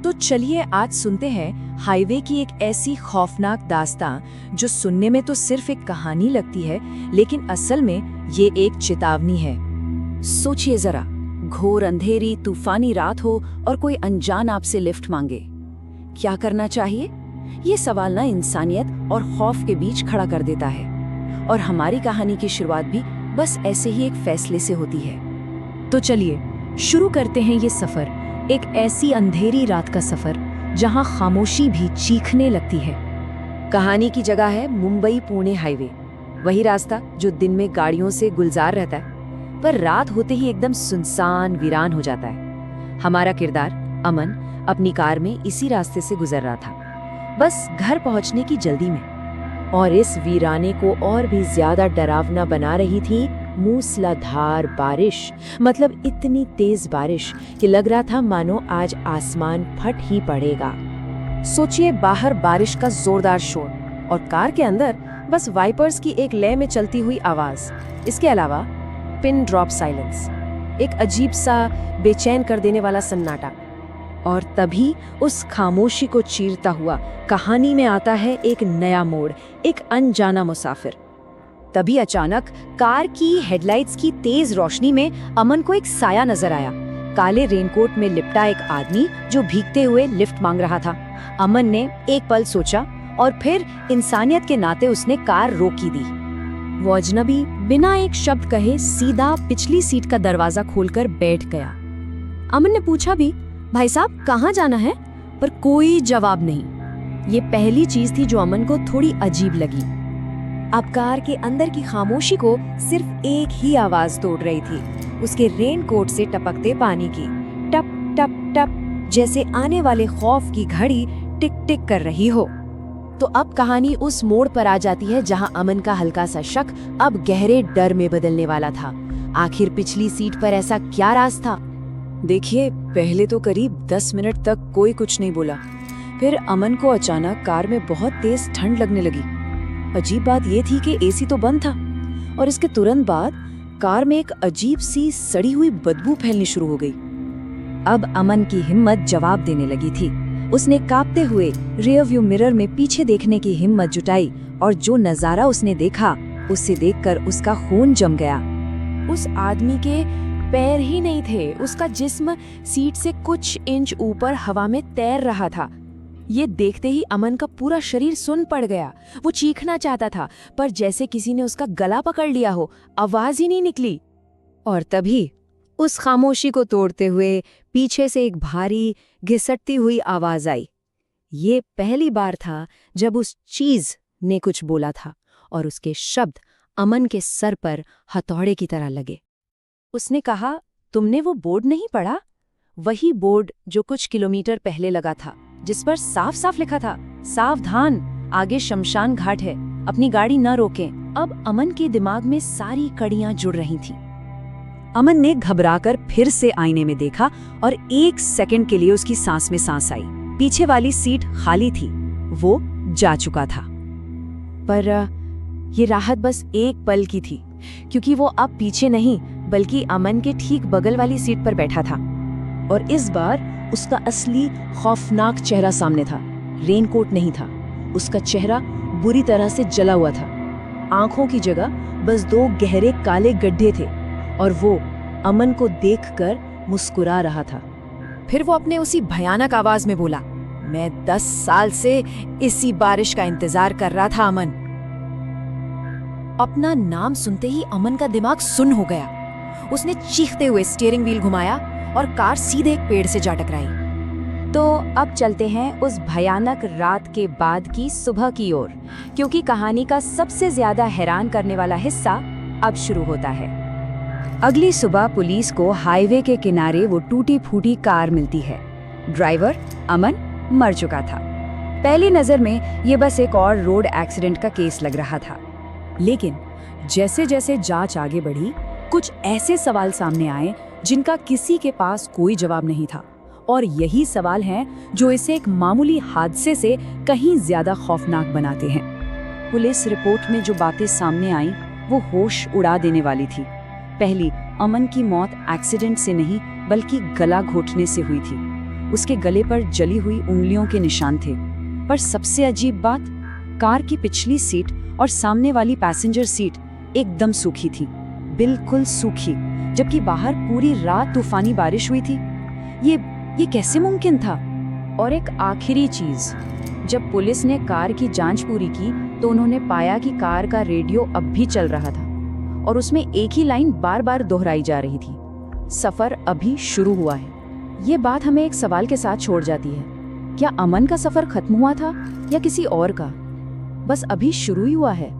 तो चलिए आज सुनते हैं हाईवे की एक ऐसी खौफनाक दास्तां जो सुनने में तो सिर्फ एक कहानी लगती है, लेकिन असल में ये एक चेतावनी है। सोचिए जरा, घोर अंधेरी तूफानी रात हो और कोई अनजान आपसे लिफ्ट मांगे, क्या करना चाहिए? ये सवाल ना इंसानियत और खौफ के बीच खड़ा कर देता है। और हमारी कहानी की शुरुआत भी बस ऐसे ही एक फैसले से होती है। तो चलिए शुरू करते हैं ये सफर, एक ऐसी अंधेरी रात का सफर जहां खामोशी भी चीखने लगती है। कहानी की जगह है मुंबई पुणे हाईवे, वही रास्ता जो दिन में गाड़ियों से गुलजार रहता है पर रात होते ही एकदम सुनसान वीरान हो जाता है। हमारा किरदार अमन अपनी कार में इसी रास्ते से गुजर रहा था, बस घर पहुंचने की जल्दी में। और इस वीराने को और भी ज्यादा डरावना बना रही थी मूसलाधार बारिश। मतलब इतनी तेज बारिश कि लग रहा था मानो आज आसमान फट ही पड़ेगा। सोचिए, बाहर बारिश का जोरदार शोर और कार के अंदर बस वाइपर्स की एक लय में चलती हुई आवाज। इसके अलावा पिन ड्रॉप साइलेंस, एक अजीब सा बेचैन कर देने वाला सन्नाटा। और तभी उस खामोशी को चीरता हुआ कहानी में आता है एक नया मोड़, एक अनजाना मुसाफिर। तभी अचानक कार की हेडलाइट्स की तेज रोशनी में अमन को एक साया नजर आया। काले रेनकोट में लिपटा एक आदमी जो भीगते हुए लिफ्ट मांग रहा था। अमन ने एक पल सोचा और फिर इंसानियत के नाते उसने कार रोकी दी। वो अजनबी बिना एक शब्द कहे सीधा पिछली सीट का दरवाजा खोलकर बैठ गया। अमन ने पूछा भी, भाई साहब कहाँ जाना है? पर कोई जवाब नहीं। ये पहली चीज थी जो अमन को थोड़ी अजीब लगी। अब कार के अंदर की खामोशी को सिर्फ एक ही आवाज तोड़ रही थी, उसके रेनकोट से टपकते पानी की, टप टप टप, जैसे आने वाले खौफ की घड़ी टिक टिक कर रही हो। तो अब कहानी उस मोड़ पर आ जाती है जहां अमन का हल्का सा शक अब गहरे डर में बदलने वाला था। आखिर पिछली सीट पर ऐसा क्या राज था? देखिए, पहले तो करीब 10 मिनट तक कोई कुछ नहीं बोला। फिर अमन को अचानक कार में बहुत तेज ठंड लगने लगी। अजीब बात यह थी कि एसी तो बंद था और इसके तुरंत बाद कार में एक अजीब सी सड़ी हुई बदबू फैलनी शुरू हो गई। अब अमन की हिम्मत जवाब देने लगी थी। उसने कांपते हुए रियर व्यू मिरर में पीछे देखने की हिम्मत जुटाई और जो नजारा उसने देखा उसे देखकर उसका खून जम गया। उस आदमी के पैर ही नहीं थे, उसका जिस्म सीट से कुछ इंच ऊपर हवा में तैर रहा था। ये देखते ही अमन का पूरा शरीर सुन्न पड़ गया। वो चीखना चाहता था पर जैसे किसी ने उसका गला पकड़ लिया हो, आवाज ही नहीं निकली। और तभी उस खामोशी को तोड़ते हुए पीछे से एक भारी घिसटती हुई आवाज आई। ये पहली बार था जब उस चीज ने कुछ बोला था और उसके शब्द अमन के सर पर हथौड़े की तरह लगे। उसने कहा, तुमने वो बोर्ड नहीं पढ़ा? वही बोर्ड जो कुछ किलोमीटर पहले लगा था, जिस पर साफ साफ लिखा था, सावधान, आगे शमशान घाट है, अपनी गाड़ी न रोकें। अब अमन के दिमाग में सारी कड़ियां जुड़ रही थीं। अमन ने घबराकर फिर से आईने में देखा और एक सेकंड के लिए उसकी सांस में सांस आई। पीछे वाली सीट खाली थी, वो जा चुका था। पर ये राहत बस एक पल की थी, क्योंकि वो अब पीछे नहीं बल्कि अमन के ठीक बगल वाली सीट पर बैठा था। और इस बार उसका असली खौफनाक चेहरा सामने था। रेनकोट नहीं था, उसका चेहरा बुरी तरह से जला हुआ था। आंखों की जगह बस 2 गहरे काले गड्ढे थे और वो अमन को देखकर मुस्कुरा रहा था। फिर वो अपने उसी भयानक आवाज में बोला, मैं 10 साल से इसी बारिश का इंतजार कर रहा था अमन। अपना नाम सुनते ही अमन का दिमाग सुन्न हो गया। उसने चीखते हुए स्टीयरिंग व्हील घुमाया और कार सीधे एक पेड़ से जा टकराई। तो अब चलते हैं उस भयानक रात के बाद की सुबह की ओर, क्योंकि कहानी का सबसे ज्यादा हैरान करने वाला हिस्सा अब शुरू होता है। अगली सुबह पुलिस को हाईवे के किनारे वो टूटी फूटी कार मिलती है। ड्राइवर अमन मर चुका था। पहली नजर में ये बस एक और रोड एक्सीडेंट का केस लग रहा था, लेकिन जैसे जैसे जांच आगे बढ़ी कुछ ऐसे सवाल सामने आए जिनका किसी के पास कोई जवाब नहीं था। और यही सवाल हैं जो इसे एक मामूली हादसे से कहीं ज्यादा खौफनाक बनाते हैं। पुलिस रिपोर्ट में जो बातें सामने आईं वो होश उड़ा देने वाली थी। पहली, अमन की मौत एक्सीडेंट से नहीं बल्कि गला घोटने से हुई थी। उसके गले पर जली हुई उंगलियों के निशान थे। पर सबसे अजीब बात, कार की पिछली सीट और सामने वाली पैसेंजर सीट एकदम सूखी थी, बिल्कुल सूखी, जबकि बाहर पूरी रात तूफानी बारिश हुई थी। ये कैसे मुमकिन था? और एक आखिरी चीज, जब पुलिस ने कार की जांच पूरी की तो उन्होंने पाया कि कार का रेडियो अब भी चल रहा था और उसमें एक ही लाइन बार बार दोहराई जा रही थी, सफर अभी शुरू हुआ है। ये बात हमें एक सवाल के साथ छोड़ जाती है, क्या अमन का सफर खत्म हुआ था या किसी और का बस अभी शुरू ही हुआ है?